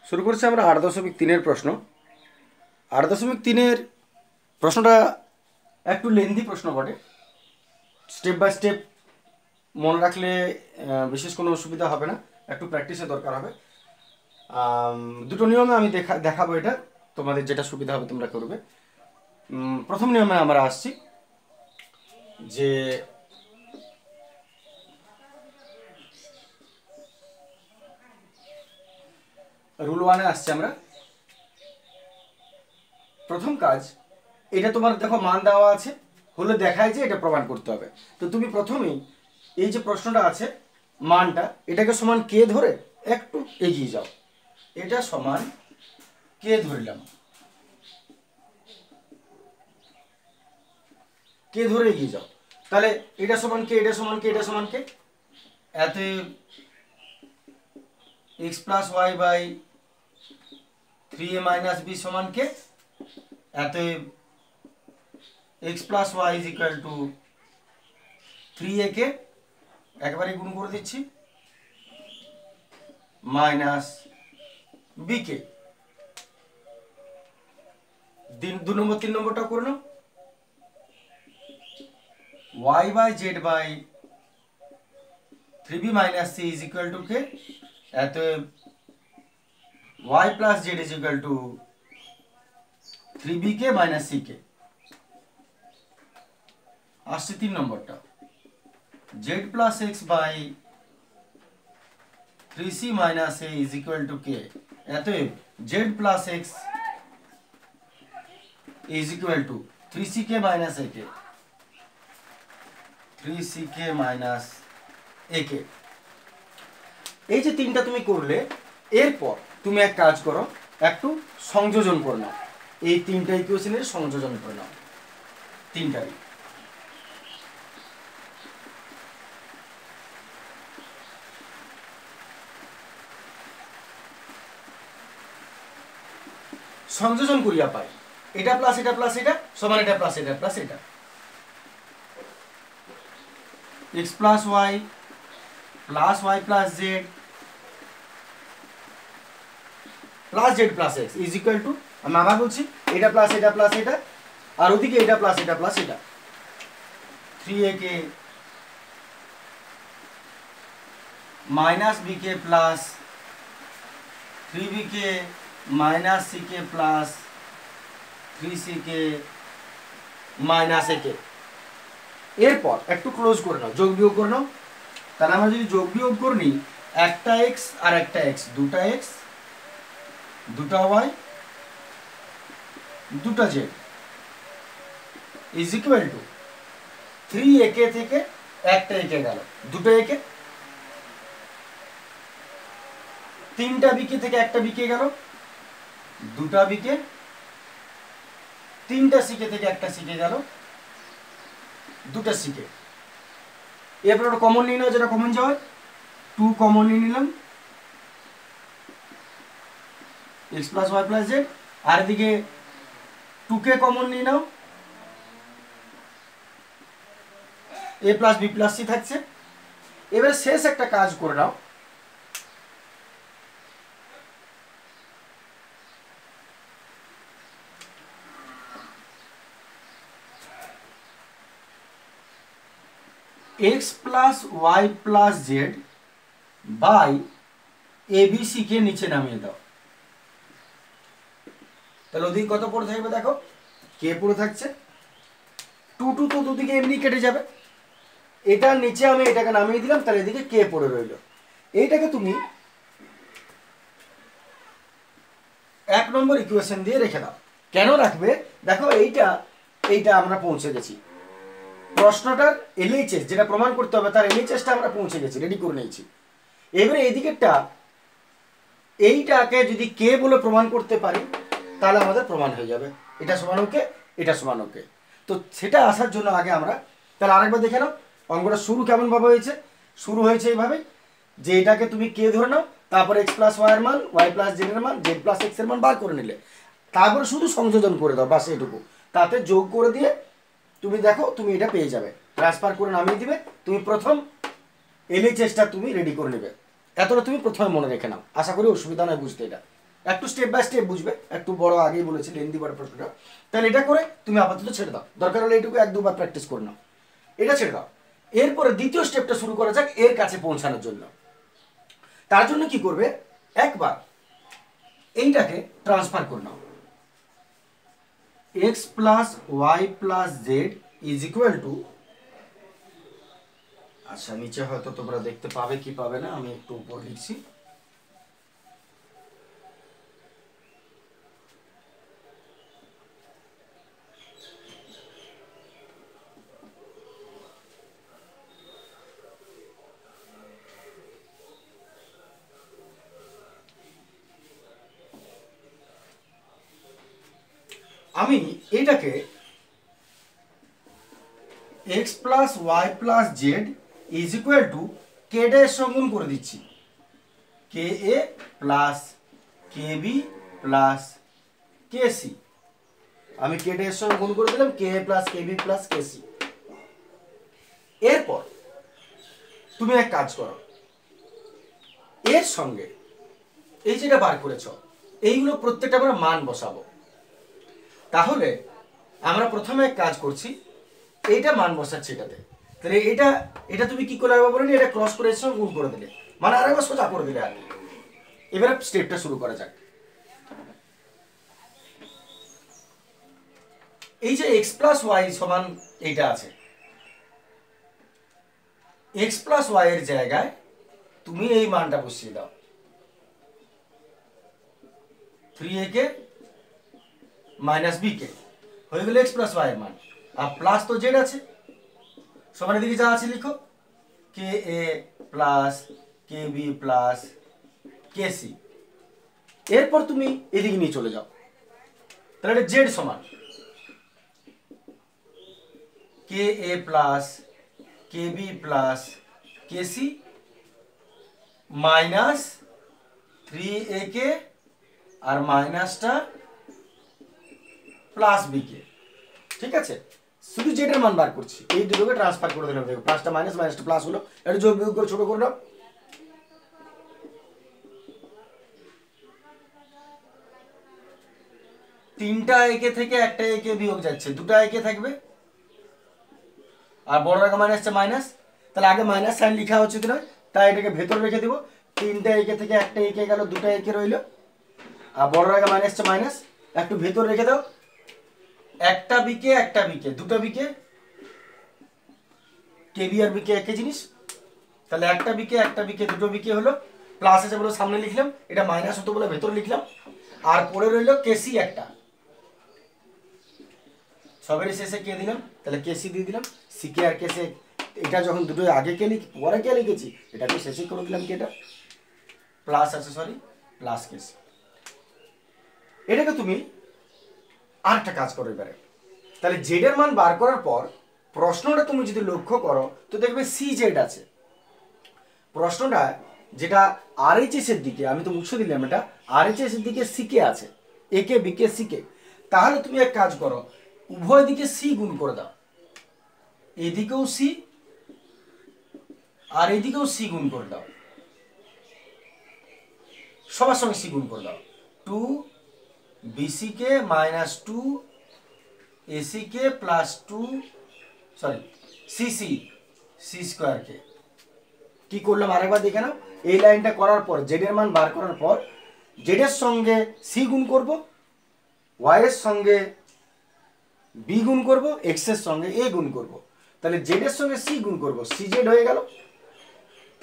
শুরু করছি আমরা 8.3-এর প্রশ্ন। 8.3-এর প্রশ্নটা একটু লেন্দি প্রশ্ন বটে। স্টেপ বাই স্টেপ মনে রাখলে বিশেষ কোনো অসুবিধা হবে না, একটু প্র্যাকটিসের দরকার হবে। দুটো নিয়মে আমি দেখাবো, এটা তোমাদের যেটা সুবিধা হবে তোমরা করবে। প্রথম নিয়মে আমরা আসছি যে রুল 1-এ আসছি আমরা। প্রথম কাজ, এটা তোমার দেখো মান দেওয়া আছে, হলে দেখায় যে এটা প্রমাণ করতে হবে। তো তুমি প্রথমেই এই যে প্রশ্নটা আছে মানটা, এটাকে সমান কে ধরে একটু এগিয়ে যাও। এটা সমান কে ধরলাম, কে ধরে এগিয়ে যাও। তাহলে এটা সমান কে, এটা সমান কে, এটা সমান কে, এতে x plus Y by 3a minus B সমান কে, এতে x plus Y is equal to 3a কে একবারে গুণ করে দিচ্ছি মাইনাস বি কে। 2 নম্বর 3 নম্বরটা করে নাও, y by Z by 3b minus C is equal to K, এতে y plus Z is equal to 3b K minus C K. আসছে 3 নম্বরটা, z plus X by 3c minus a is equal to K, এতে z plus X is equal to 3c K minus a K, 3c K minus a K. এই যে তিনটা তুমি করলে, এরপর তুমি এক কাজ করো, একটু সংযোজন করে নাও। এই তিনটা ইকুয়েশনের সংযোজন করে নাও, তিনটাই। সংযোজন করিয়া পাই এটা প্লাস এটা প্লাস এটা সমান এটা প্লাস এটা প্লাস এটা, x plus Y plus Z plus Z plus X is equal to, আমি আবার বলছি, এটা প্লাস এটা প্লাস এটা, আর ওদিকে এটা প্লাস এটা প্লাস এটা, 3a কে মাইনাস বি কে প্লাস 3b কে মাইনাস সি কে plus 3c K minus a কে। এরপর একটু ক্লোজ করে নাও, যোগ বিয়োগ করে নাও। তাহলে আমরা যদি যোগ বিয়োগ করে নিই, একটা x আর একটা x, দুটা x দুটা y দুটা z is equal to 3a কে থেকে একটা a কে গেল, দুটো a কে, তিনটা b কে থেকে একটা b কে গেল, দুটা b কে, তিনটা c কে থেকে একটা c কে গেল, দুটা c কে। এরপর ওটা কমন নিয়ে নাও, যেটা কমন যাওয়ার 2 কমন নিয়ে নিলাম, x plus Y plus Z, আর এদিকে 2 কে কমন নিয়ে নাও, a plus B plus C থাকছে। এবার শেষ একটা কাজ করে নাও, x plus Y plus Z by ABC কে নিচে নামিয়ে দাও। তাহলে ওদিকে কত পড়ে থাকবে দেখো, কে পড়ে থাকছে, 2 2 তো দুদিকে এমনি কেটে যাবে, এটা নিচে আমি এটাকে নামিয়ে দিলাম, তাহলে এদিকে কে পড়ে রইল। এইটাকে তুমি 1 নম্বর ইকুয়েশন দিয়ে রেখে দাও। কেন রাখবে দেখো, এইটা আমরা পৌঁছে গেছি, প্রশ্নটার এলএইচএস যেটা প্রমাণ করতে হবে তার এলএইচএসটা আমরা পৌঁছে গেছি, রেডি করে নিয়েছি। এবারে এইদিকেরটা, এইটাকে যদি কে বলে প্রমাণ করতে পারি তাহলে আমাদের প্রমাণ হয়ে যাবে, এটা সমান ওকে, এটা সমান ওকে। তো সেটা আসার জন্য আগে আমরা তাহলে আরেকবার দেখে নাও অঙ্কটা শুরু কেমন ভাবে হয়েছে। শুরু হয়েছে এইভাবে যে এটাকে তুমি কে ধরে নাও, তারপর x প্লাস ওয়াই এর মান, y প্লাস জেড এর মান, z প্লাস x এর মান বার করে নিলে, তারপরে শুধু সংযোজন করে দাও, বাস এইটুকু। তাতে যোগ করে দিয়ে তুমি দেখো তুমি এটা পেয়ে যাবে, ট্রান্সফার করে নামিয়ে দিবে, তুমি প্রথম এলএইচএসটা তুমি রেডি করে নেবে। এতটা তুমি প্রথমে মনে রেখে নাও, আশা করি অসুবিধা নয় বুঝতে এটা। একটু স্টেপ বাই স্টেপ বুঝবে, একটু বড় আগেই বলেছি লেন্দি বড় প্রশ্নটা। তাহলে এটা করে তুমি আপাতত ছেড়ে দাও, দরকার হলে এইটুকু 1-2 বার প্র্যাকটিস করে নাও, এটা ছেড়ে দাও। এরপরে দ্বিতীয় স্টেপটা শুরু করা যাক এর কাছে পৌঁছানোর জন্য। তার জন্য কি করবে, একবার এইটাকে ট্রান্সফার করে নাও, x plus Y plus Z is equal to, আচ্ছা নিচে হয়তো তোমরা দেখতে পাবে কি পাবে না, আমি একটু উপর লিখছি, আমি এটাকে x plus Y plus Z is equal to K ডে সঙ্গে গুণ করে দিচ্ছি, K A plus K B plus K C. আমি কে ডে সঙ্গে গুণ করে দিলাম K A plus K B plus K C. এরপর তুমি এক কাজ করো, এর সঙ্গে এই যেটা বার করেছ এইগুলো প্রত্যেকটা আমরা মান বসাবো। তাহলে আমরা প্রথমে এক কাজ করছি, এইটা মান বসাচ্ছি এটাতে, তাহলে এটা এটা তুমি কি করে বলো নি, এটা ক্রস করে এর সঙ্গে গুণ করে দিলে, মানে আরেকবার সোজা করে দিলে আর কি। এবারে স্টেপটা শুরু করা যাক। এই যে x প্লাস ওয়াই সমান এইটা আছে, x প্লাস ওয়াই এর জায়গায় তুমি এই মানটা বসিয়ে দাও, 3a মাইনাস বি কে হয়ে গেল এক্স প্লাস ওয়াই এর মান, আর প্লাস তো জেড আছে, সমান এদিকে যা আছে লিখো, কে A plus K B plus K C. এরপর তুমি এদিকে নিয়ে চলে যাও, তাহলে এটা জেড সমান কে A plus K B plus K C minus 3a আর মাইনাসটা প্লাস বি কে। ঠিক আছে, শুধু জেড এর মান বার করছি, এই দুটোকে ট্রান্সফার করে দিলাম, দেখো প্লাসটা মাইনাস মাইনাসটা প্লাস হলো, এটা যোগ বিয়োগ করে ছোট করে দাও। তিনটা একে থেকে একটা একে বিয়োগ যাচ্ছে, দুটা একে থাকবে, আর বড় রেখা মাইনাসটা মাইনাস, তাহলে আগে মাইনাস সাইন লেখা হচ্ছে কিনা, তাই এটাকে ভেতরে রেখে দিব, তিনটা একে থেকে একটা একে গেল, দুটা একে রইল, আর বড় রেখা মাইনাসটা মাইনাস, একটু ভেতর রেখে দাও, একটা বিকে দুটো বিকে, কেবি আর বিকে একই জিনিস, তাহলে একটা বিকে দুটো বিকে হলো, প্লাস আছে বলে সামনে লিখলাম, এটা মাইনাস হতো বলে ভেতরে লিখলাম, আর পরে রইল কেসি একটা, সবেরই শেষে কে দিলাম, তাহলে কেসি দিয়ে দিলাম, সিকে আর কেসে, এটা যখন দুটো আগে কে লিখি পরে কে লিখেছি, এটাকে শেষে করে দিলাম কি, এটা প্লাস আছে সরি প্লাস কেসি। এটাকে তুমি আরেকটা কাজ করো এবারে, তাহলে জেড এর মান বার করার পর প্রশ্নটা তুমি যদি লক্ষ্য করো তো দেখবে সি জেড আছে, প্রশ্নটা যেটা আরএইচএস এর দিকে, আমি তো মুছে দিলাম, এটা আরএইচএস এর দিকে সিকে আছে, একে বিকে সিকে, তাহলে তুমি এক কাজ করো, উভয় দিকে সি গুণ করে দাও, এদিকেও সি আর এদিকেও সি গুণ করে দাও, সবার সঙ্গে সি গুণ করে দাও, 2 BC K minus 2 AC K plus 2 sorry CC C square K. কি করলাম আরেকবার দেখে নাও, এই লাইনটা করার পর জেড এর মান বার করার পর জেড এর সঙ্গে সি গুণ করব, ওয়াই এর সঙ্গে বি গুণ করব, এক্স এর সঙ্গে এ গুণ করব, তাহলে জেড এর সঙ্গে সি গুণ করব, সি জেড হয়ে গেল।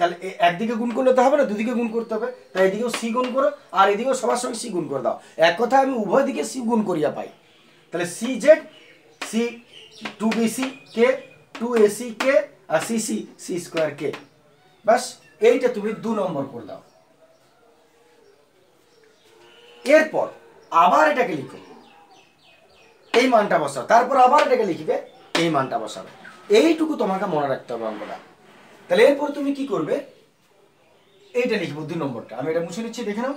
তাহলে একদিকে গুণ করলে তো হবে না, দুদিকে গুণ করতে হবে, তাই এদিকেও সি গুণ করো আর এদিকেও সবার সঙ্গে সি গুণ করে দাও, এক কথা আমি উভয় দিকে সি গুণ করিয়া পাই, তাহলে সি জেড সি 2 বিসি কে 2 এসি কে আর সিসি সি স্কোয়ার কে, বাস এইটা তুমি 2 নম্বর করে দাও। এরপর আবার এটাকে লিখো, এই মানটা বসাও, তারপর আবার এটাকে লিখবে, এই মানটা বসাবে, এইটুকু তোমাকে মনে রাখতে হবে অঙ্কটা। তাহলে এরপর তুমি কি করবে, এইটা লিখবো 2 নম্বরটা, আমি এটা মুছে নিচ্ছি দেখে নাও।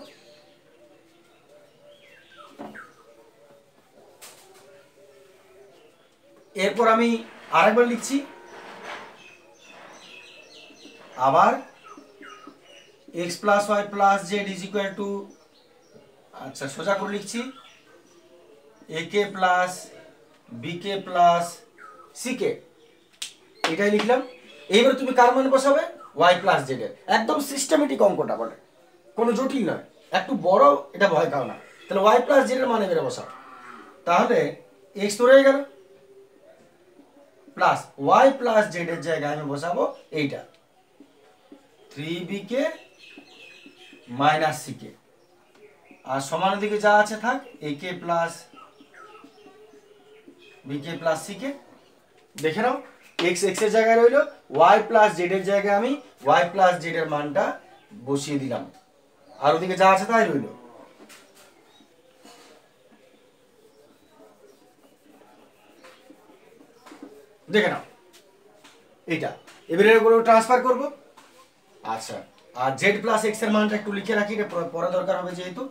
এরপর আমি আরেকবার লিখছি, আবার x plus Y plus Z is equal to আচ্ছা সোজা করে লিখছি A K plus B K plus C K, এটাই লিখলাম। এইবার তুমি কার মান বসাবে? ওয়াই প্লাস জেড এর। একদম সিস্টেমেটিক অঙ্কটা বটে, কোনো জটিল নয়, একটু বড়, এটা ভয় খাও না। তাহলে ওয়াই প্লাস জেড এর মানে বেড়ে বসাও, তাহলে এক্স তো রয়ে গেল প্লাস ওয়াই প্লাস জেড এর জায়গায় আমি বসাবো এইটা 3bk মাইনাস সিকে, আর সমান দিকে যা আছে থাক ak প্লাস bk প্লাস সিকে। দেখে নাও এক্স এক্স এর জায়গায় রইলো, ওয়াই প্লাস জেড এর জায়গায় আমি ওয়াই প্লাস জেড এর মানটা বসিয়ে দিলাম, আর ওদিকে যা আছে তাই রইলো। দেখে নাও এইটা, এবারে এগুলো ট্রান্সফার করব। আচ্ছা, আর জেড প্লাস এক্স এর মানটা একটু লিখে রাখি, এটা পরে দরকার হবে, যেহেতু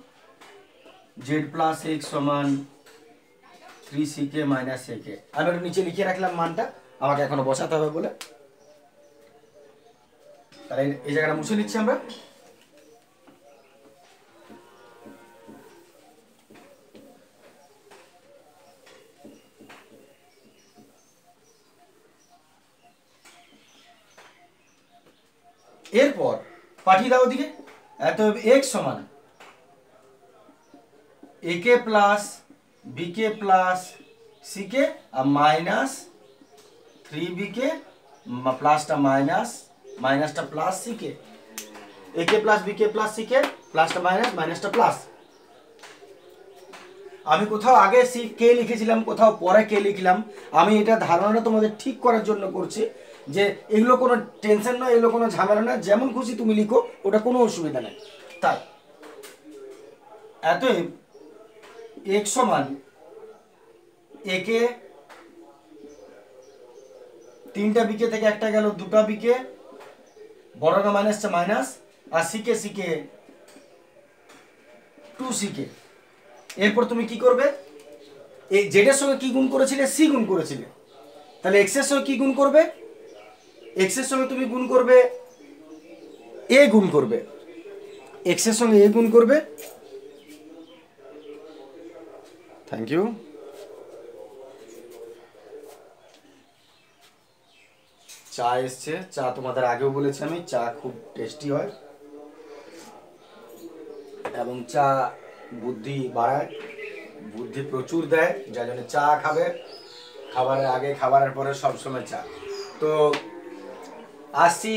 জেড প্লাস এক্স সমান 3ck মাইনাস ak, আমি একটু নিচে লিখে রাখলাম মানটা, আমাকে এখনো বসাতে হবে বলে। তাহলে এই জায়গাটা মুছে নিচ্ছি আমরা। এরপর পাঠিয়ে দাও ওদিকে, এত x সমান ak plus bk plus ck আর মাইনাস 3bk প্লাসটা মাইনাস, মাইনাসটা plus ck, ak plus bk plus ck, প্লাসটা মাইনাস, মাইনাসটা প্লাস। আমি কোথাও আগে সি কে লিখেছিলাম, কোথাও পরে কে লিখলাম, আমি এটা ধারণাটা তোমাদের ঠিক করার জন্য করছি, যে এগুলো কোনো টেনশন নয়, এগুলো কোনো ঝামেলা না, যেমন খুশি তুমি লিখো, ওটা কোনো অসুবিধা নেই। তাই এতএব x সমান একে 3টা বিকে থেকে একটা গেল, 2টা বিকে, বড়টা মাইনাসটা মাইনাস, আর সিকে সিকে 2ck। এরপর তুমি কি করবে? এই জেড এর সঙ্গে কি গুণ করেছিলে? সি গুণ করেছিলে, তাহলে এক্স এর সঙ্গে কি গুণ করবে? এক্স এর সঙ্গে তুমি গুণ করবে এ গুণ করবে, এক্স এর সঙ্গে এ গুণ করবে। Thank you. চা এসছে, চা তোমাদের আগেও বলেছি আমি, চা খুব টেস্টি হয় এবং চা বুদ্ধি বাড়ায়, বুদ্ধি প্রচুর দেয়, যার জন্য চা খাবে খাবারের আগে, খাবারের পরে সবসময় চা। তো আসি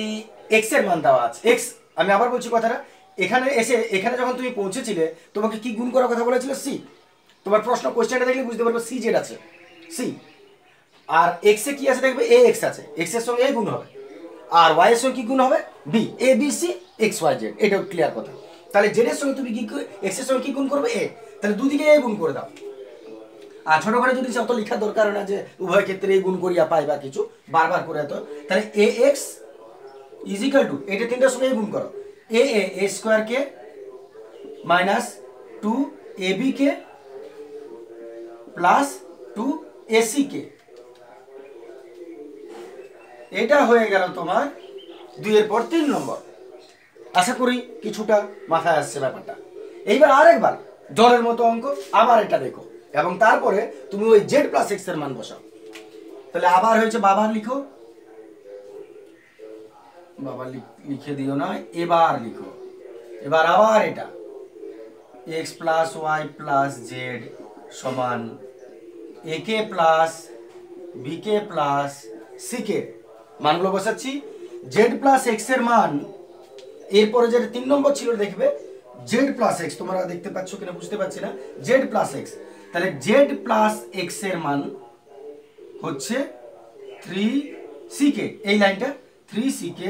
এক্স এর মান দেওয়া আছে, এক্স, আমি আবার বলছি কথাটা, এখানে এসে এখানে যখন তুমি পৌঁছেছিলে তোমাকে কি গুণ করার কথা বলেছিল? সি। তোমার প্রশ্ন কোশ্চেনটা দেখলে বুঝতে পারবে সি জেড আছে, সি, আর এক্স এ কি আছে দেখবে এ এক্স আছে, এক্স এর সঙ্গে এ গুণ হবে, আর ওয়াই এর সঙ্গে কি গুণ হবে? B, A B C X Y Z, এটাও ক্লিয়ার কথা। তাহলে জেড এর সঙ্গে তুমি কি এক্স এর সঙ্গে কি গুণ করবে? এ, তাহলে দুদিকে এ গুণ করে দাও। আর ছোট করে যদি অত লেখার দরকার না যে উভয় ক্ষেত্রে এই গুণ করিয়া পাই বা কিছু বারবার করে এত, তাহলে এ এক্স ইজ ইকুয়াল টু, এটা তিনটার সঙ্গে গুণ করো, এ a square K minus 2ab k plus 2ac কে, এটা হয়ে গেল তোমার 2 এর পর 3 নম্বর। আশা করি কিছুটা মাথায় আসছে ব্যাপারটা। এইবার আরেকবার জলের মতো অঙ্ক, আবার এটা দেখো, এবং তারপরে তুমি ওই জেড প্লাস এক্স এর মান বসাও। তাহলে আবার হয়েছে, বাবার লিখো, বাবা লিখে দিও না, এবার লিখো, এবার আবার এটা X plus Y plus Z সমান একে প্লাস বিকে প্লাস সিকে, মানগুলো বসাচ্ছি। জেড প্লাস এক্স এর মান, এরপরে যেটা 3 নম্বর ছিল দেখবে জেড প্লাস এক্স, তোমরা দেখতে পাচ্ছ কিনা বুঝতে পারছি না, জেড প্লাস এক্স, তাহলে জেড প্লাস এক্স এর মান হচ্ছে 3ck, এই লাইনটা 3ck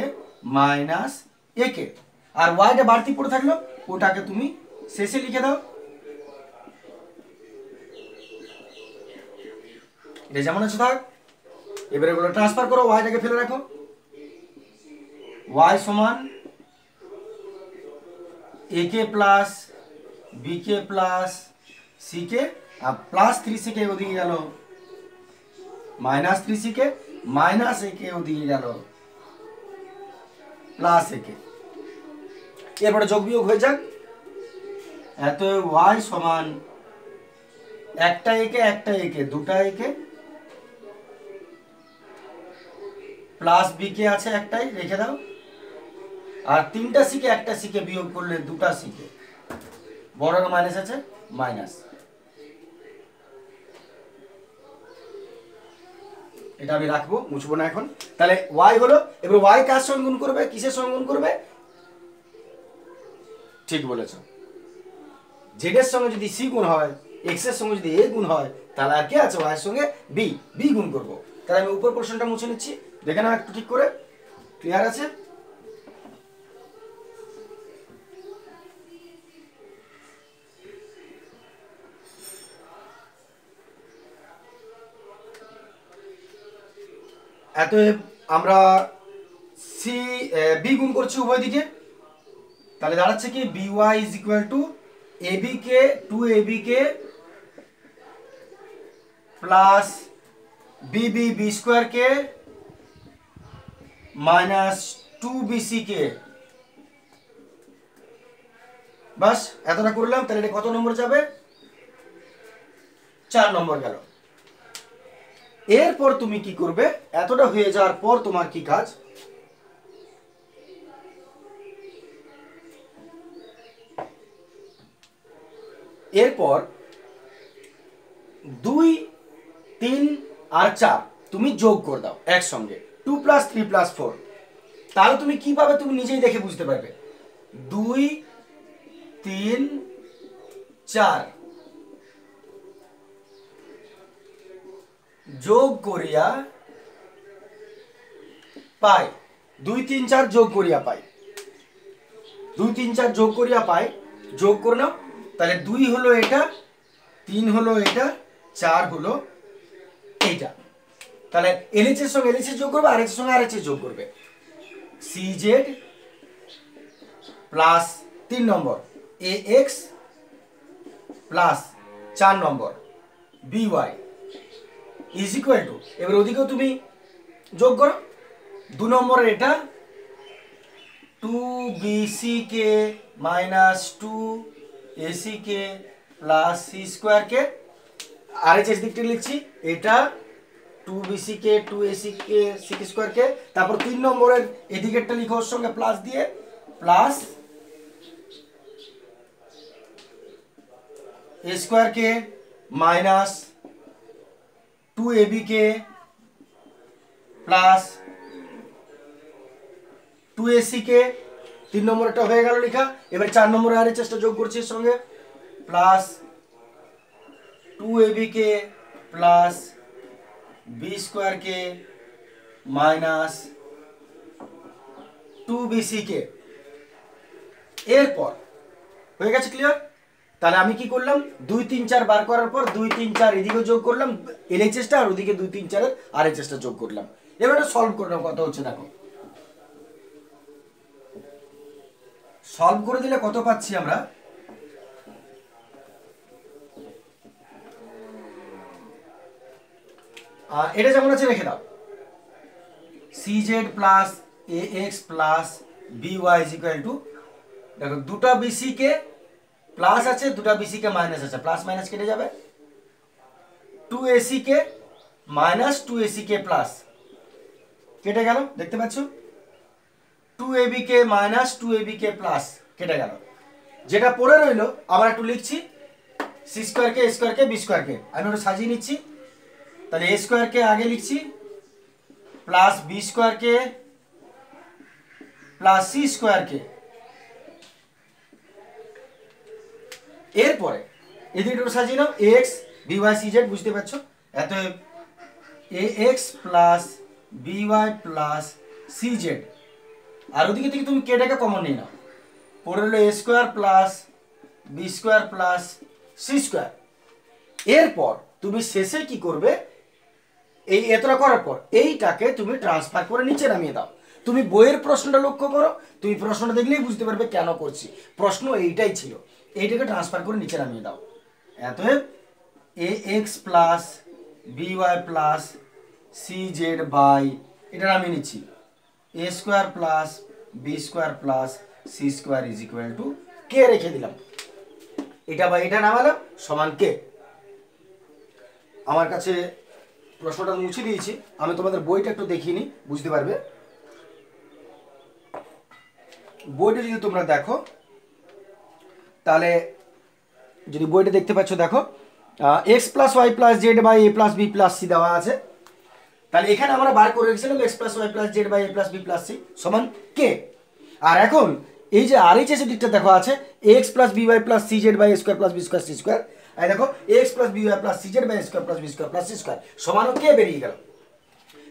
মাইনাস একে, আর ওয়াইটা বাড়তি পড়ে থাকলো ওটাকে তুমি শেষে লিখে দাও। এটা যেমন আছে থাক, এবারে এগুলো ট্রান্সফার করো, ওয়াইটাকে ফেলে রাখো, ওয়াই সমান একে প্লাস বিকে প্লাস সিকে, আর প্লাস 3ck ওদিকে গেল মাইনাস 3ck, মাইনাস একে ওদিকে গেল প্লাস একে। এরপরে যোগ বিয়োগ হয়ে যাক, এত ওয়াই সমান একটা একে দুটা একে প্লাস বি কে আছে একটাই রেখে দাও, আর তিনটা সিকে একটা সিকে বিয়োগ করলে দুটা সিকে, বড় মাইনাস আছে মাইনাস, এটা আমি রাখবো, মুছবো না এখন। তাহলে ওয়াই হলো, এবার ওয়াই কার সঙ্গে গুণ করবে, কিসের সঙ্গে গুণ করবে? ঠিক বলেছ, জেড এর সঙ্গে যদি সি গুণ হয়, এক্স এর সঙ্গে যদি এ গুণ হয়, তাহলে আর কি আছে, ওয়াই এর সঙ্গে বি, বি গুণ করব। তাহলে আমি উপর পোর্শনটা মুছে নিচ্ছি, দেখে নাও একটু ঠিক করে, ক্লিয়ার আছে? অতএব আমরা সি বি গুণ করছি উভয় দিকে, তাহলে দাঁড়াচ্ছে কি B Y is equal to A B K, two A B K plus B B B square K minus two B C K. বাস এতটা করলাম, তাহলে এটা কত নম্বর যাবে? 4 নম্বর গেল। এরপর তুমি কি করবে, এতটা হয়ে যাওয়ার পর তোমার কি কাজ, এরপর 2, 3 আর 4 তুমি যোগ করে দাও একসঙ্গে, 2 + 3 + 4। তাহলে তুমি কি পাবে, তুমি নিজেই দেখে বুঝতে পারবে। 2, 3, 4 যোগ করিয়া পাই, 2, 3, 4 যোগ করিয়া পাই, 2, 3, 4 যোগ করিয়া পাই, যোগ করে নাও। তাহলে 2 হলো এটা, 3 হলো এটা, 4 হলো এইটা। তাহলে এলএইচ এর সঙ্গে এলএইচ যোগ করবে, আর এর সঙ্গে আরএইচ যোগ করবে। C Z plus 3 number A x plus 4 number B Y is equal to, এবার ওদিকেও তুমি যোগ করো, 2 নম্বরের এটা 2bck minus 2ac plus C square K, RH দিকটা লিখছি, এটা 2bck 2ac sec স্কোয়ার কে, তারপর 3 নম্বরের এদিকেরটা লিখো ওর সঙ্গে প্লাস দিয়ে, plus a square K minus 2ab k plus 2ac কে, 3 নম্বরটা হয়ে গেল লেখা। এবার 4 নম্বরে আরএইচটা যোগ করছি এর সঙ্গে, প্লাস 2ab কে plus B square K minus 2bc কে। এরপর হয়ে গেছে, ক্লিয়ার? তাহলে আমি কি করলাম, 2, 3, 4 বার করার পর 2, 3, 4 এদিকে যোগ করলাম এলএইচএসটা, আর ওদিকে 2, 3, 4 এর আরএইচএসটা যোগ করলাম। এবার এটা সলভ করে নাও, কত হচ্ছে দেখো। সলভ করে দিলে কত পাচ্ছি আমরা, এটা যেমন আছে রেখে দাও, CZ plus A x plus by is equal two, দেখো দুটা বিসি কে প্লাস আছে, দুটা বিসি কে মাইনাস আছে, প্লাস মাইনাস কেটে যাবে, 2ac কে মাইনাস 2ac কে প্লাস কেটে গেল, দেখতে পাচ্ছ, 2ab কে মাইনাস 2ab কে প্লাস কেটে গেল। যেটা পড়ে রইলো আবার একটু লিখছি, সি স্কোয়ার কে স্কোয়ার কে বি স্কোয়ার কে, আমি ওটা সাজিয়ে নিচ্ছি। তাহলে এ স্কোয়ার কে আগে লিখছি, প্লাস বি স্কোয়ার কে প্লাস সি স্কোয়ার কে, এরপরে এদিকে একটু সাজিয়ে নাও, এক্স বিওয়াই সিজেড, বুঝতে পারছো, এত A x plus B Y plus C Z, আর ওদিকে থেকে তুমি কেটাকে কমন নিয়ে নাও, পড়ে রইলো A square plus B square plus C square. এরপর তুমি শেষে কি করবে, এই এতটা করার পর এইটাকে তুমি ট্রান্সফার করে নিচে নামিয়ে দাও। তুমি বইয়ের প্রশ্নটা লক্ষ্য করো, তুমি প্রশ্নটা দেখলেই বুঝতে পারবে কেন করছি, প্রশ্ন এইটাই ছিল, এইটাকে ট্রান্সফার করে নিচে নামিয়ে দাও। অতএব A x plus B Y plus C Z by, এটা নামিয়ে নিচ্ছি, A square plus B square plus C square is equal to K রেখে দিলাম। এটা বা এটা নামালাম সমান কে। আমার কাছে প্রশ্নটা মুছে দিয়েছি, আমি তোমাদের বইটা একটু দেখিনি, বুঝতে পারবে। বইটা যদি তোমরা দেখো তাহলে, যদি বইটা দেখতে পাচ্ছ দেখো, X plus Y plus Z by A plus B plus C দেওয়া আছে। তাহলে এখানে আমরা বার করে রেখেছিলাম X plus Y plus Z by A plus B plus C সমান কে। আর এখন এই যে আর এইচ এর দিকটা দেখো আছে X plus B Y plus C Z by A square plus B square C square. আর দেখো X plus B Y plus C Z by square plus B square plus C square সমান K বেরিয়ে গেল।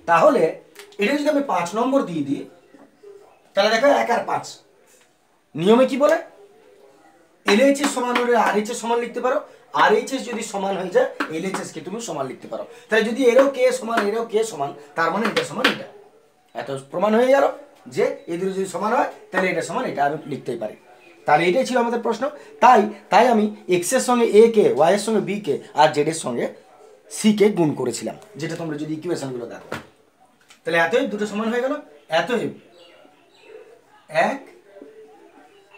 তাহলে এটা যদি আমি 5 নম্বর দিয়ে দিই, তাহলে দেখো 1 আর 5 নিয়মে কি বলে, এলএইচএস সমান হলে আরএইচএস সমান লিখতে পারো, আরএইচএস যদি সমান হয়ে যায় এলএইচএস কে তুমি সমান লিখতে পারো। তাহলে যদি এরও কে সমান এরও কে সমান, তার মানে এটা সমান এটা, এত প্রমাণ হয়ে গেল যে এদের যদি সমান হয় তাহলে এটা সমান এটা, আমি লিখতেই পারি। তাহলে এটাই ছিল আমাদের প্রশ্ন। তাই আমি এক্স এর সঙ্গে এ কে, ওয়াই এর সঙ্গে বি কে আর জেড এর সঙ্গে সি কে গুণ করেছিলাম, যেটা তোমরা যদি ইকুয়েশনগুলো দেখো। তাহলে এতএব দুটো সমান হয়ে গেল। এতএব 1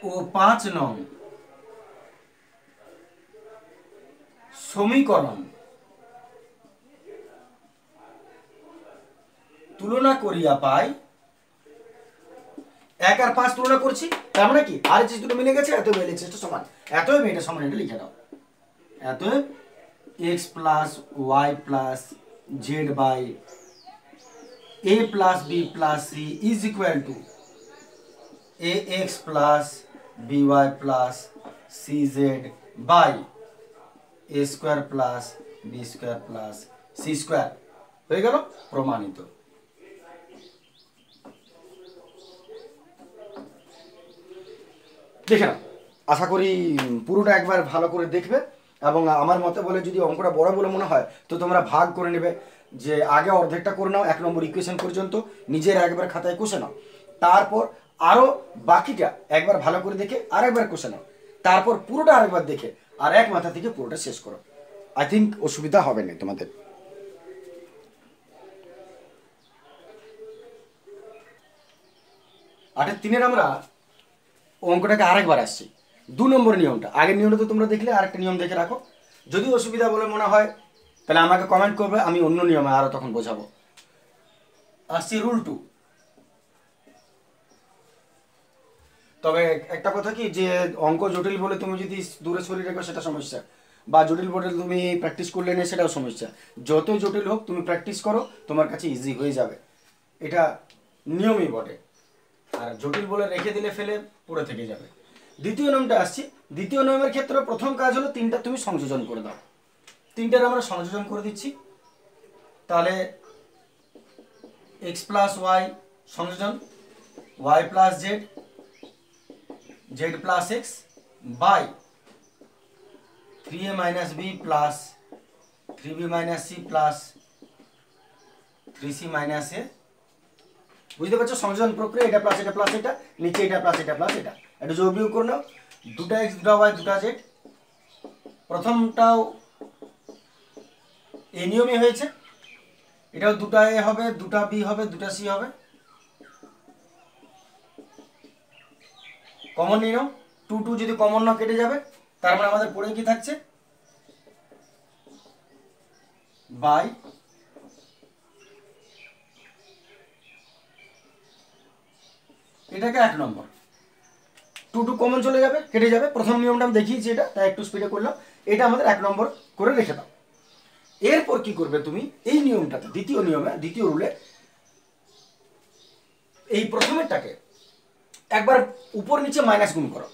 ও 5 নং সমীকরণ তুলনা করিয়া পাই, 1 আর 5 তুলনা করছি, তার মানে কি আর এইচ দুটো মিলে গেছে, এতএব এলএইচএস টা সমান, এতএব এটা সমান, এটা লিখে দাও। এতএব x plus Y plus Z by A plus B plus C is equal to A x plus B Y plus C Z by A square plus B square plus C square. হয়ে গেল প্রমাণিত। দেখে নাও, আশা করি পুরোটা একবার ভালো করে দেখবে, এবং আমার মতে বলে যদি অঙ্কটা বড় বলে মনে হয় তো তোমরা ভাগ করে নেবে, যে আগে অর্ধেকটা করে নাও 1 নম্বর ইকুয়েশন পর্যন্ত, নিজের একবার খাতায় কষে নাও, তারপর আরও বাকিটা একবার ভালো করে দেখে আরেকবার কষে নাও, তারপর পুরোটা আরেকবার দেখে আর এক মাথা থেকে পুরোটা শেষ করো। আই থিঙ্ক অসুবিধা হবে না তোমাদের। 8-3 আমরা অঙ্কটাকে আরেকবার আসছি। 2 নম্বর নিয়মটা, আগের নিয়মটা তো তোমরা দেখলে, আরেকটা নিয়ম দেখে রাখো। যদি অসুবিধা বলে মনে হয় তাহলে আমাকে কমেন্ট করবে, আমি অন্য নিয়মে আরও তখন বোঝাবো। আসছি রুল 2। তবে একটা কথা কি, যে অঙ্ক জটিল বলে তুমি যদি দূরে সরিয়ে রাখো সেটা সমস্যা, বা জটিল বলে তুমি প্র্যাকটিস করলে না সেটাও সমস্যা। যত জটিল হোক তুমি প্র্যাকটিস করো, তোমার কাছে ইজি হয়ে যাবে, এটা নিয়মই বটে। আর জটিল বলে রেখে দিলে ফেলে পড়ে থেকে যাবে। দ্বিতীয় নিয়মটা আসছি। দ্বিতীয় নিয়মের ক্ষেত্রে প্রথম কাজ হলো 3টা তুমি সংযোজন করে দাও। 3টার আমরা সংযোজন করে দিচ্ছি। তাহলে এক্স প্লাস ওয়াই সংযোজন, Y plus Z, Z plus X by 3a minus B plus 3b minus C plus 3c minus A. বুঝতে পারছো সংযোজন প্রক্রিয়া, এটা প্লাস এটা প্লাস এটা, নিচে এটা প্লাস এটা প্লাস এটা, এটা যোগ বিয়োগ করে নাও। 2টা এক্স 2টা ওয়াই 2টা জেড, প্রথমটাও এই নিয়মে হয়েছে, এটাও 2টা এ হবে, 2টা বি হবে, 2টা সি হবে। কমন নিয়ে নাও, 2 2 যদি কমন নাও কেটে যাবে, তার মানে আমাদের পড়ে কি থাকছে, বাই এটাকে 1 নম্বর। 2 2 কমন চলে যাবে, কেটে যাবে। প্রথম নিয়মটা আমি দেখিয়েছি, এটা তাই একটু স্পিডে করলাম। এটা আমাদের 1 নম্বর করে রেখে দাও। এরপর কি করবে তুমি, এই নিয়মটাতে দ্বিতীয় নিয়মে, দ্বিতীয় রুলে এই প্রথমেরটাকে একবার উপর নিচে মাইনাস গুণ করো,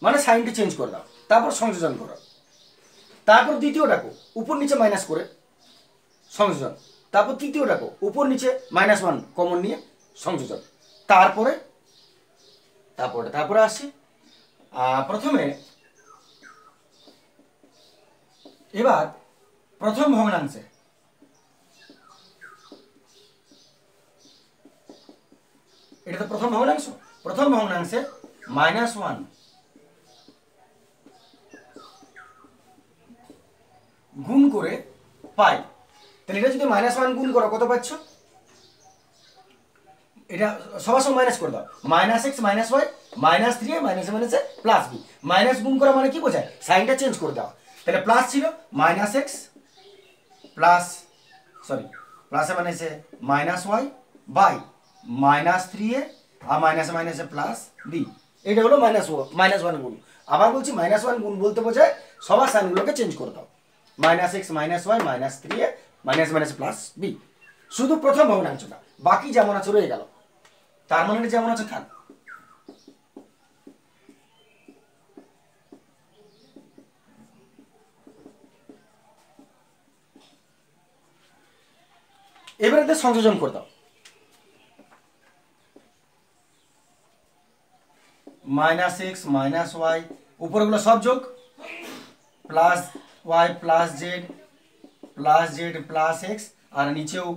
মানে সাইনটা চেঞ্জ করে দাও, তারপর সংযোজন করো। তারপর দ্বিতীয়টাকে উপর নিচে মাইনাস করে সংযোজন, তারপর তৃতীয়টাকে উপর নিচে -1 কমন নিয়ে সংযোজন, তারপরে আসি প্রথমে। এবার প্রথম ভগ্নাংশে এটা তো প্রথম ভগ্নাংশ, প্রথম ভগ্নাংশে -1 গুণ করে পাই। তাহলে এটা যদি -1 গুণ করো কত পাচ্ছ, এটা সবার সঙ্গে মাইনাস করে দাও, minus x minus y minus three a মাইনাসে মাইনাসে প্লাস বি। মাইনাস গুণ করা মানে কি বোঝায়, সাইনটা চেঞ্জ করে দেওয়া। তাহলে প্লাস ছিল মাইনাস এক্স প্লাস সরি প্লাসে মাইনাসে minus y by minus three a আর মাইনাসে মাইনাসে প্লাস বি। এটা হলো মাইনাস ওয়ান গুণ। আবার বলছি মাইনাস ওয়ান গুণ বলতে বোঝায় সবার সাইনগুলোকে চেঞ্জ করে দাও, minus x minus y minus three a minus minus plus b. শুধু প্রথম ভগ্নাংশটা, বাকি যেমন আছে রয়ে গেল, তার মানে যেমন আছে থাক। এবারে সংযোজন করে দাও, মাইনাস এক্স মাইনাস ওয়াই উপরগুলো সব যোগ, plus Y plus Z plus x, আর নিচেও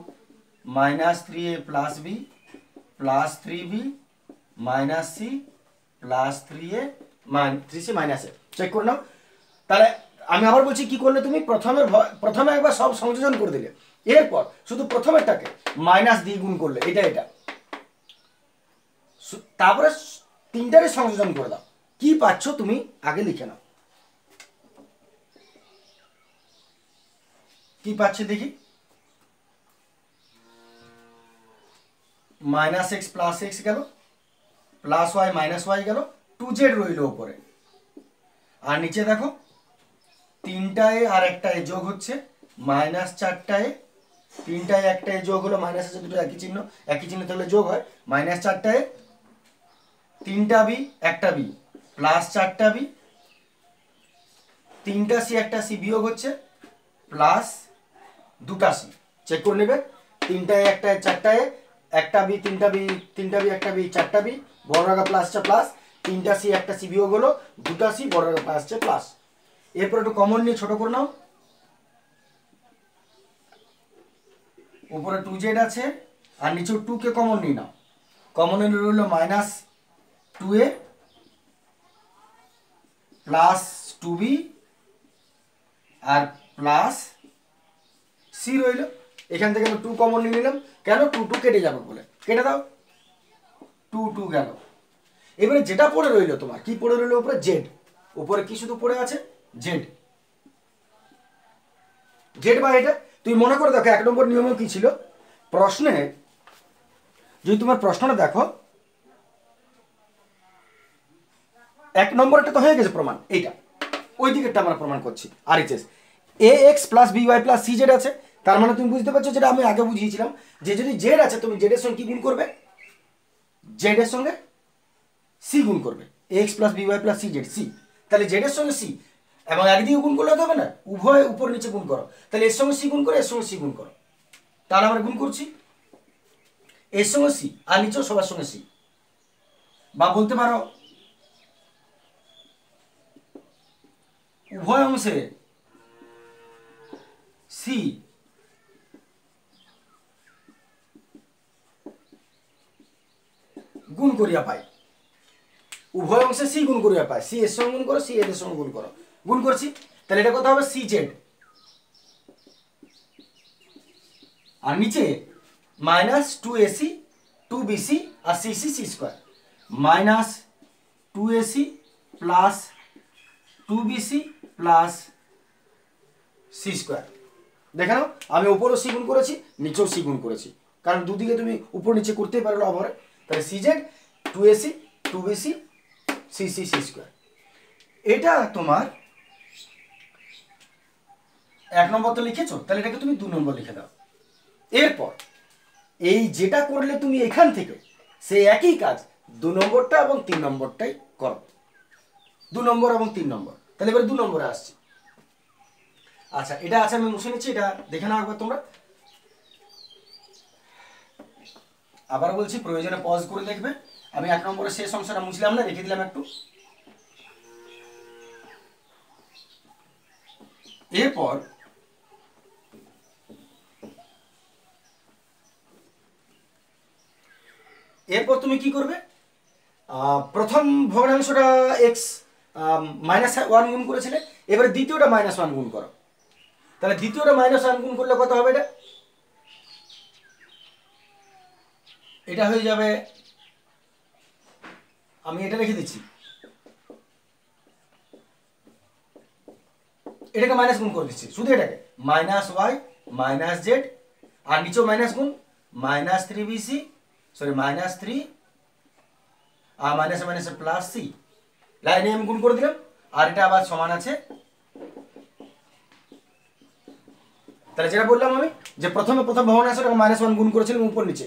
minus three a plus B plus three b minus C plus three a three c minus a. Check করে নাও। তাহলে আমি আবার বলছি কি করলে, তুমি প্রথমে একবার সব সংযোজন করে দিলে, এরপর শুধু প্রথমেরটাকে মাইনাস দিয়ে গুণ করলে, এটা তারপরে তিনটারে সংযোজন করে দাও। কি পাচ্ছ তুমি আগে লিখে নাও, কি পাচ্ছে দেখি। মাইনাস এক্স প্লাস এক্স গেল, প্লাস ওয়াই মাইনাস ওয়াই গেল, টু জেড রইল উপরে, আর নিচে দেখো তিনটায় আর একটায় যোগ হচ্ছে, মাইনাস চারটায় তিনটায় একটায় যোগ হলো, মাইনাস আছে দুটো একই চিহ্ন তাহলে যোগ হয়, মাইনাস চারটায় তিনটা বি একটা বি প্লাস চারটা বি, তিনটা সি একটা সি বিয়োগ হচ্ছে, প্লাস দুটা সি। চেক করে নেবে, তিনটায় একটায় চারটায় একটা বি তিনটা বি একটা বি চারটা বি, বড় রাগা প্লাসটা প্লাস, তিনটা সি একটা সি বিয়োগ হলো, দুটা সি বড় রাগা প্লাসটা প্লাস। এরপর একটু কমন নিয়ে ছোট করে নাও, উপরে টু জেড আছে আর নিচেও টু কে কমন নিয়ে নাও, কমন নিয়ে রইল মাইনাস টু এ প্লাস টু বি আর প্লাস সি রইল। এখান থেকে আমি টু কমন নিয়ে নিলাম, কেন টু টু কেটে যাবে বলে, কেটে দাও, টু টু গেল। এবারে যেটা পড়ে রইল তোমার, কি পড়ে রইল উপরে, জেড। উপরে কি শুধু পড়ে আছে, জেড। জেড বা এটা তুমি মনে করে দেখো, এক নম্বর নিয়ম কি ছিল প্রশ্নে, যদি তোমার প্রশ্নটা দেখো, এক নম্বরটা তো হয়ে গেছে প্রমাণ, এইটা ওই দিকেরটা আমরা প্রমাণ করছি। R H S a x plus B Y plus C z আছে, তার মানে তুমি বুঝতে পারছো, যেটা আমি আগে বুঝিয়েছিলাম, যে যদি জেড আছে তুমি জেড এর সঙ্গে কি গুণ করবে, জেড এর সঙ্গে সি গুণ করবে, X plus B Y plus C Z C. তাহলে জেড এর সঙ্গে সি, এবং একদিকে গুণ করলে হবে না, উভয় উপর নিচে গুণ করো, তাহলে এর সঙ্গে সি গুণ করো, এর সঙ্গে সি গুণ করো, তাহলে আমরা গুণ করছি এর সঙ্গে সি আর নিচেও সবার সঙ্গে সি, বা বলতে পারো উভয় অংশে সি গুণ করিয়া পাই, উভয় অংশে সি গুণ করিয়া পাই, সি এর সঙ্গে গুণ করো, সি এর সঙ্গে গুণ করো, গুণ করছি, তাহলে এটা কত হবে, সি জেড, আর নিচে minus two AC two bc আর cc C square, minus two ac plus two bc plus C square. দেখে নাও, আমি উপরও সি গুণ করেছি, নিচেও সি গুণ করেছি, কারণ দুদিকে তুমি উপর নিচে করতেই পারো অভরে। তাহলে C Z two AC two BC CC C square. এটা তোমার এক নম্বর তো লিখেছো, তাহলে এটাকে তুমি 2 নম্বর লিখে দাও। এরপর এই যেটা করলে তুমি এখান থেকে সেই একই কাজ 2 নম্বরটা এবং 3 নম্বরটাই করো, 2 নম্বর এবং 3 নম্বর। তাহলে এবার 2 নম্বরে আসছি। আচ্ছা, এটা আছে, আমি মুছে নিচ্ছি, এটা দেখে নাও একবার তোমরা। আবার বলছি, প্রয়োজনে পজ করে দেখবে। আমি 1 নম্বরের শেষ অংশটা মুছলাম না, রেখে দিলাম একটু। এরপর তুমি কি করবে, প্রথম ভগ্নাংশটা এক্স -1 গুণ করেছিলে, এবারে দ্বিতীয়টা -1 গুণ করো। তাহলে দ্বিতীয়টা -1 গুণ করলে কত হবে, এটা এটা হয়ে যাবে, আমি এটা রেখে দিচ্ছি, এটাকে মাইনাস গুণ করে দিচ্ছি, শুধু এটাকে মাইনাস ওয়াই মাইনাস জেড, আর নিচেও মাইনাস গুণ মাইনাস 3bc, সরি মাইনাস 3 আর মাইনাসে মাইনাসে প্লাস সি, লাইনে আমি গুণ করে দিলাম, আর এটা আবার সমান আছে। তাহলে যেটা বললাম আমি যে প্রথম ভগ্নাংশটাকে -1 গুণ করেছিলাম উপর নিচে,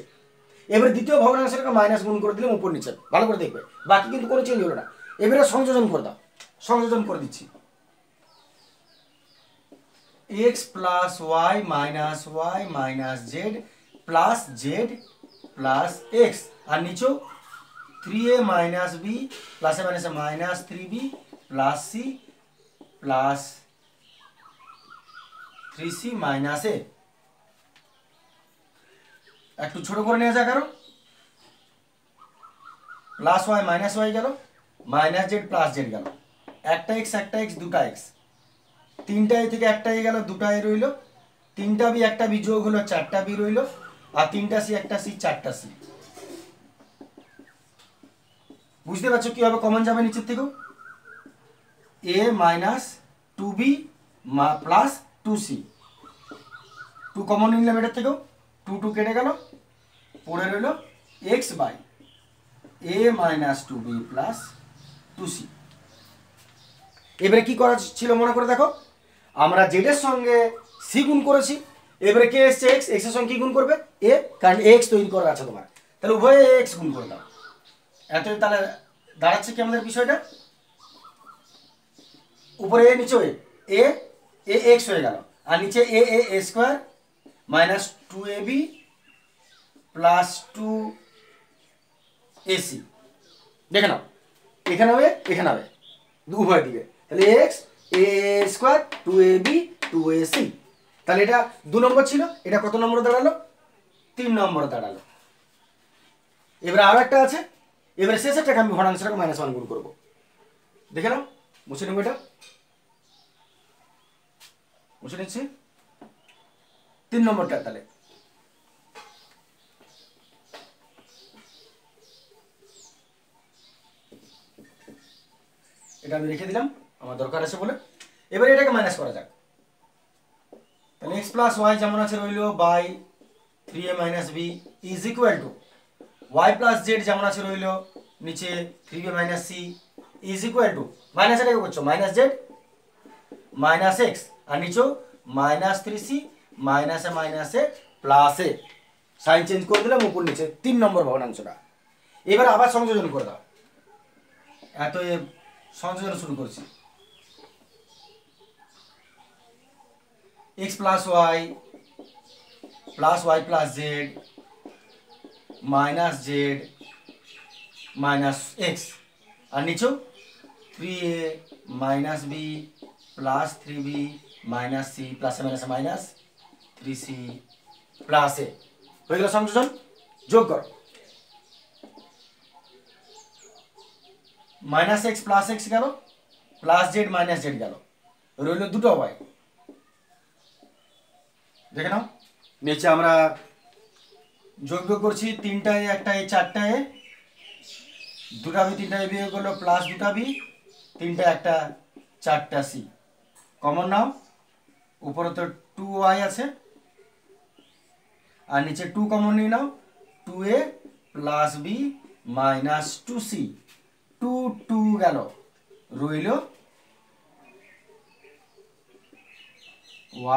এবারে দ্বিতীয় ভগ্নাংশটাকে মাইনাস গুণ করে দিলাম উপর নিচে, ভালো করে দেখবে, বাকি কিন্তু কোনো চেঞ্জ হলো না। এবারে সংযোজন করে দাও, সংযোজন করে দিচ্ছি, x plus y minus z plus Z plus x, আর নিচেও 3a মাইনাস বি প্লাসে মাইনাসে minus 3b plus c plus 3c minus a. একটু ছোট করে নেওয়া যায়, কারণ প্লাস ওয়াই মাইনাস ওয়াই গেল, মাইনাস জেড প্লাস জেড গেল, একটা এক্স দুটা এক্স, তিনটা এ থেকে একটা এ গেল, দুটা এ রইল, তিনটা বি একটা বি যোগ হলো, চারটা বি রইল, আর তিনটা সি একটা সি, চারটা সি। বুঝতে পারছো কিভাবে কমন যাবে নিচের থেকেও, এ minus 2b plus 2c, 2 common নিলাম এটার থেকেও, 2 কেটে গেল, পড়ে রইল x by a minus 2b plus 2c। এবারে কি করা ছিল মনে করে দেখো, আমরা জেড এর সঙ্গে সি গুণ করেছি, এবারে কে এসছে এক্স, এক্স এর সঙ্গে কি গুণ করবে এ, কারণ এক্স তৈরি করা আছে তোমার, তাহলে উভয়ে এক্স গুণ করে দাও। এত তাহলে দাঁড়াচ্ছে কি আমাদের বিষয়টা, উপরে এ নিচে এ এ এক্স হয়ে গেল, আর নিচে a a a square minus 2ab plus 2ac। দেখে নাও এখানে হবে এখানে হবে উভয় দিকে, তাহলে এক্স এ স্কোয়ার 2ab 2ac, তাহলে এটা 2 নম্বর ছিল, এটা কত নম্বর দাঁড়ালো 3 নম্বর দাঁড়ালো। এবারে আরো একটা আছে, এবারে শেষেরটাকে আমি ভগ্নাংশটাকে -1 গুণ করবো, দেখে নাও, মুছে নেবো, এটা মুছে নিচ্ছি, 3 নম্বরটা, তাহলে এটা আমি রেখে দিলাম, আমার দরকার আছে বলে। এবারে এটাকে মাইনাস করা যাক, তাহলে x প্লাস ওয়াই যেমন আছে রইল by 3a minus B is equal to y plus Z যেমন আছে রইল নিচে 3b minus C is equal to, minus এটাকে করছো মাইনাস জেড মাইনাস এক্স, আর নিচেও মাইনাস 3c মাইনাসে মাইনাসে প্লাসে, সাইন চেঞ্জ করে দিলাম উপর নিচে, 3 নম্বর ভগ্নাংশটা। এবার আবার সংযোজন করে দাও, এত সংযোজন শুরু করছি, x plus Y plus z minus x, আর নিচেও 3a minus B plus 3b minus c প্লাসে মাইনাসে মাইনাস 3c প্লাস এ, হয়ে গেল সংযোজন। যোগ করো, মাইনাস এক্স প্লাস এক্স গেল, প্লাস জেড মাইনাস জেড গেল, রইল দুটো ওয়াই। দেখে নাও নিচে আমরা যোগ করছি, 3টা এ একটা এ 4টা এ, 2টা বি 3টা এ বিয়োগ করলো প্লাস 2টা বি, 3টা একটা 4টা সি, কমন নাও, উপরে তো 2y আছে, আর নিচে 2 কমন নিয়ে নাও, 2a plus B minus 2c, 2 গেল, রইল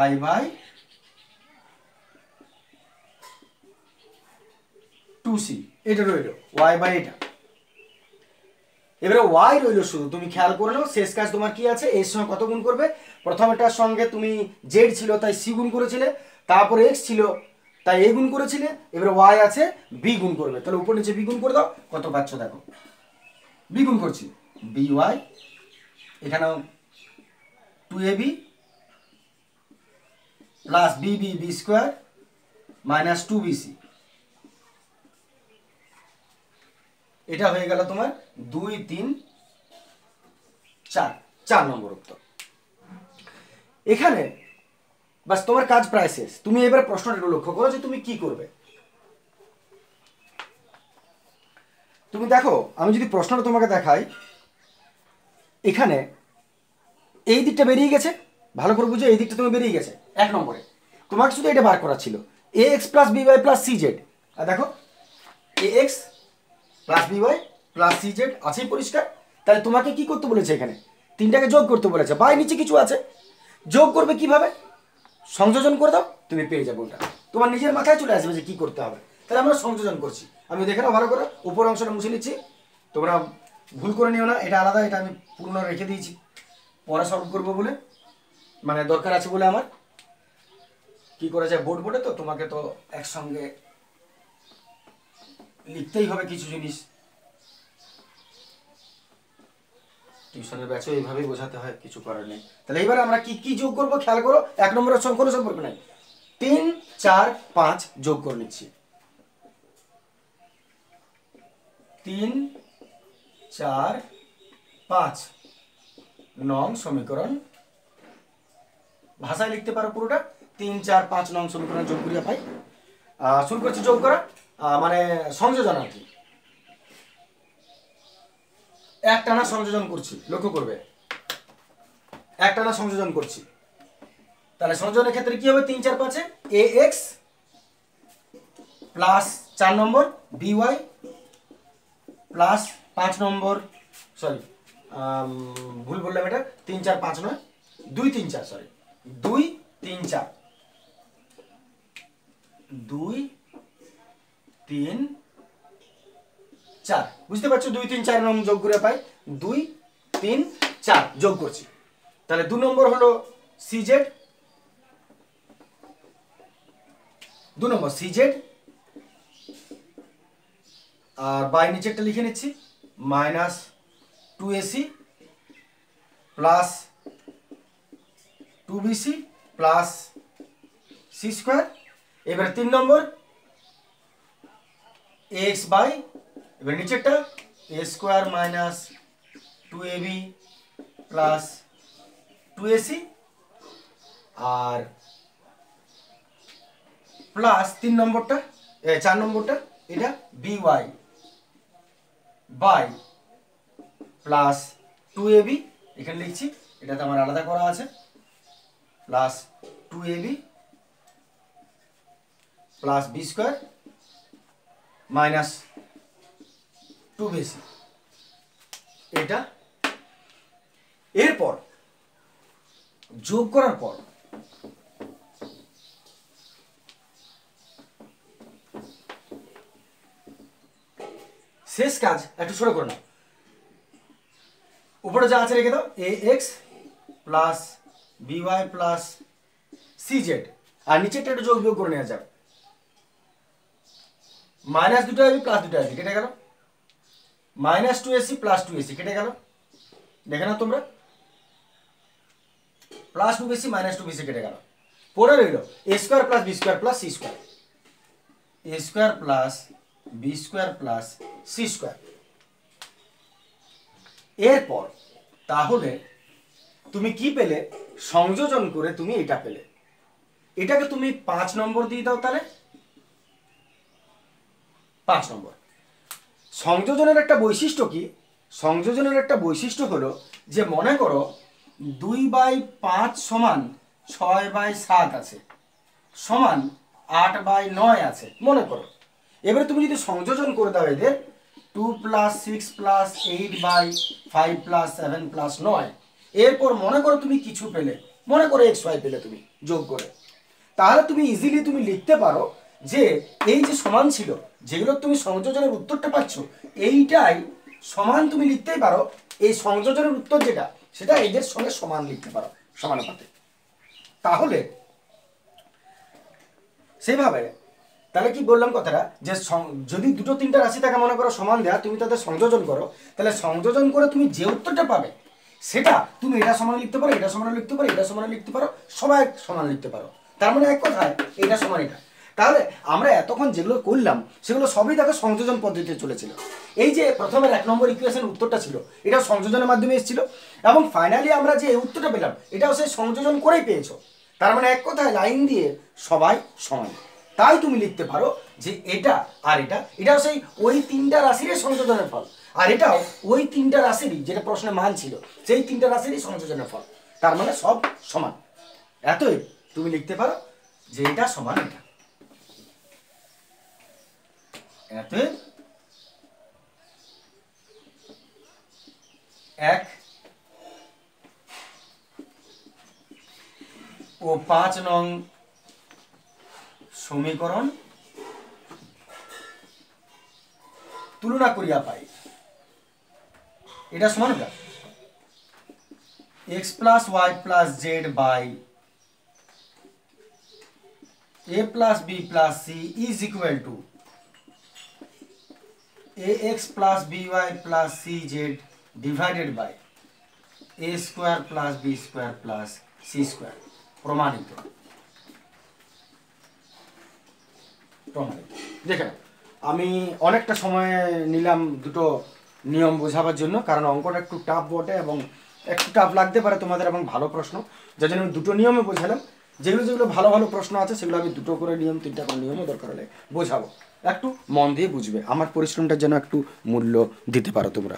y বাই 2c, এটা রইল y বাই এটা। এবারে y রইল শুধু, তুমি খেয়াল করে নাও শেষ কাজ তোমার কি আছে, এর সঙ্গে কত গুণ করবে, প্রথমটার সঙ্গে তুমি z ছিল তাই c গুণ করেছিলে, তারপরে x ছিল তাই a গুণ করেছিলে, এবারে y আছে b গুণ করবে, তাহলে উপর নিচে b গুণ করে দাও, কত পাচ্ছ দেখো, b গুণ করছি by, এখানেও 2ab plus B square minus 2bc, এটা হয়ে গেল তোমার 2 3 4 নম্বর উত্তর। এখানে বাস তোমার কাজ প্রায় শেষ, তুমি এবার প্রশ্নটা একটু লক্ষ্য করো যে তুমি কি করবে। তুমি দেখো আমি যদি প্রশ্নটা তোমাকে দেখাই, এখানে এই দিকটা বেরিয়ে গেছে, ভালো করে বুঝো, এই দিকটা তুমি বেরিয়ে গেছে 1 নম্বরে। তোমাকে শুধু এটা বার করা ছিল, a x plus B Y plus C z. আর দেখো a x plus B Y plus C z আছেই পরিষ্কার। তাহলে তোমাকে কি করতে বলেছে, এখানে 3টাকে যোগ করতে বলেছে, বাই নিচে কিছু আছে, যোগ করবে কিভাবে, সংযোজন করে দাও, তুমি পেয়ে যাবে ওটা, তোমার নিজের মাথায় চলে আসবে যে কি করতে হবে। তাহলে আমরা সংযোজন করছি, আমি দেখে নাও ভালো করে, উপর অংশটা মুছে নিচ্ছি, তোমরা ভুল করে নিও না, এটা আলাদা, এটা আমি পুরনো রেখে দিয়েছি পরে সলভ করবো বলে, মানে দরকার আছে বলে আমার। কি করা যায়, বোর্ডে তো তোমাকে তো একসঙ্গে লিখতেই হবে কিছু জিনিস, টিউশনের ব্যাচে এইভাবেই বোঝাতে হয়, কিছু করার নেই। তাহলে এবার আমরা কি কি যোগ করবো খেয়াল করো, 1 নম্বরের সঙ্গে কোনো সম্পর্ক নাই, 3 4 5 যোগ করে নিচ্ছি, 3 4 5 নং সমীকরণ, ভাষায় লিখতে পারো পুরোটা, 3 4 5 নং সমীকরণ যোগ করিয়া পাই। শুরু করছি যোগ করা, মানে সংযোজন আর কি, একটানা সংযোজন করছি, লক্ষ্য করবে একটানা সংযোজন করছি। তাহলে সংযোজনের ক্ষেত্রে কি হবে, 3 4 5 a x plus 4 number b Y plus 5 number, sorry ভুল বললাম, এটা 3 4 5 নয়, 2 3 4, সরি 2 3 4, 2 3 4, বুঝতে পারছো, 2 3 4 নং যোগ করে পাই, 2 3 4 যোগ করছি। তাহলে 2 নম্বর হলো সিজেড, 2 নম্বর সিজেড, আর বাই নিচেরটা লিখে নিচ্ছি, minus 2ac plus 2bc plus C square. এবারে 3 নম্বর ax বাই, এবার নিচেরটা a square minus 2ab plus 2ac, আর প্লাস 3 নম্বরটা 4 নম্বরটা এটা by বাই প্লাস 2ab, এখানে লিখছি, এটাতে আমার আলাদা করা আছে, plus 2ab plus B square minus 2bc, এটা। এরপর যোগ করার পর শেষ কাজ একটু ছোট করে নাও, উপরে যা আছে রেখে দাও, a x plus B Y plus C z, আর নিচেরটা একটু যোগ বিয়োগ করে নেওয়া যাবে, মাইনাস 2টা এবি প্লাস 2টা এবি কেটে গেল, মাইনাস 2ac প্লাস 2ac কেটে গেল, দেখে নাও তোমরা, প্লাস 2bc মাইনাস 2bc কেটে গেল, পড়ে রইল a square plus B square plus C square, a square plus B square plus C square. এরপর তাহলে তুমি কি পেলে, সংযোজন করে তুমি এটা পেলে, এটাকে তুমি 5 নম্বর দিয়ে দাও, তাহলে 5 নম্বর। সংযোজনের একটা বৈশিষ্ট্য কি, সংযোজনের একটা বৈশিষ্ট্য হলো যে মনে করো 2/5 সমান 6/7 আছে, সমান 8/9 আছে মনে করো। এবারে তুমি যদি সংযোজন করে দাও এদের, 2 + 6 + 8/5 + 7 + 9, এরপর মনে করো তুমি কিছু পেলে, মনে করো xy পেলে তুমি যোগ করে, তাহলে তুমি ইজিলি তুমি লিখতে পারো যে এই যে সমান ছিল, যেগুলো তুমি সংযোজনের উত্তরটা পাচ্ছ, এইটাই সমান তুমি লিখতেই পারো, এই সংযোজনের উত্তর যেটা সেটা এদের সঙ্গে সমান লিখতে পারো, সমানুপাতে। তাহলে সেইভাবে তাহলে কি বললাম কথাটা, যে যদি 2টো 3টা রাশি থাকে মনে করো সমান দেয়া, তুমি তাদের সংযোজন করো, তাহলে সংযোজন করে তুমি যে উত্তরটা পাবে সেটা তুমি এটা সমান লিখতে পারো, এটা সমান লিখতে পারো, এটা সমান লিখতে পারো, সবাই সমান লিখতে পারো, তার মানে এক কথায় এটা সমান এটা। তাহলে আমরা এতক্ষণ যেগুলো করলাম সেগুলো সবই দেখো সংযোজন পদ্ধতিতে চলেছিল। এই যে প্রথমের 1 নম্বর ইকুয়েশন উত্তরটা ছিল, এটা সংযোজনের মাধ্যমে এসেছিল, এবং ফাইনালি আমরা যে উত্তরটা পেলাম এটাও সেই সংযোজন করেই পেয়েছো। তার মানে এক কথায় লাইন দিয়ে সবাই সমান। তাই তুমি লিখতে পারো যে এটা আর এটা সেই ওই তিনটা রাশির সংযোজনের ফল, আর এটাও ওই তিনটা রাশিরই, যেটা প্রশ্নে মান ছিল সেই তিনটা রাশিরই সংযোজনের ফল। তার মানে সব সমান। এতই তুমি লিখতে পারো যে এটা সমান এটা। এতই 1 ও 5 নং সমীকরণ তুলনা করিয়া পাই এটা সমান এটা x plus Y plus Z by a plus B plus C is equal to ax plus by plus cz divided by a square plus B square plus C square. প্রমাণিত। প্রমাণিত। দেখেন আমি অনেকটা সময় নিলাম দুটো নিয়ম বোঝাবার জন্য, কারণ অঙ্কটা একটু টাফ বটে এবং একটু টাফ লাগতে পারে তোমাদের, এবং ভালো প্রশ্ন, যার জন্য আমি দুটো নিয়মে বোঝালাম। যেগুলো যেগুলো ভালো ভালো প্রশ্ন আছে সেগুলো আমি দুটো করে নিয়ম, তিনটা করে নিয়মও দরকার হলে বোঝাবো। একটু মন দিয়ে বুঝবে, আমার পরিশ্রমটার জন্য একটু মূল্য দিতে পারো তোমরা।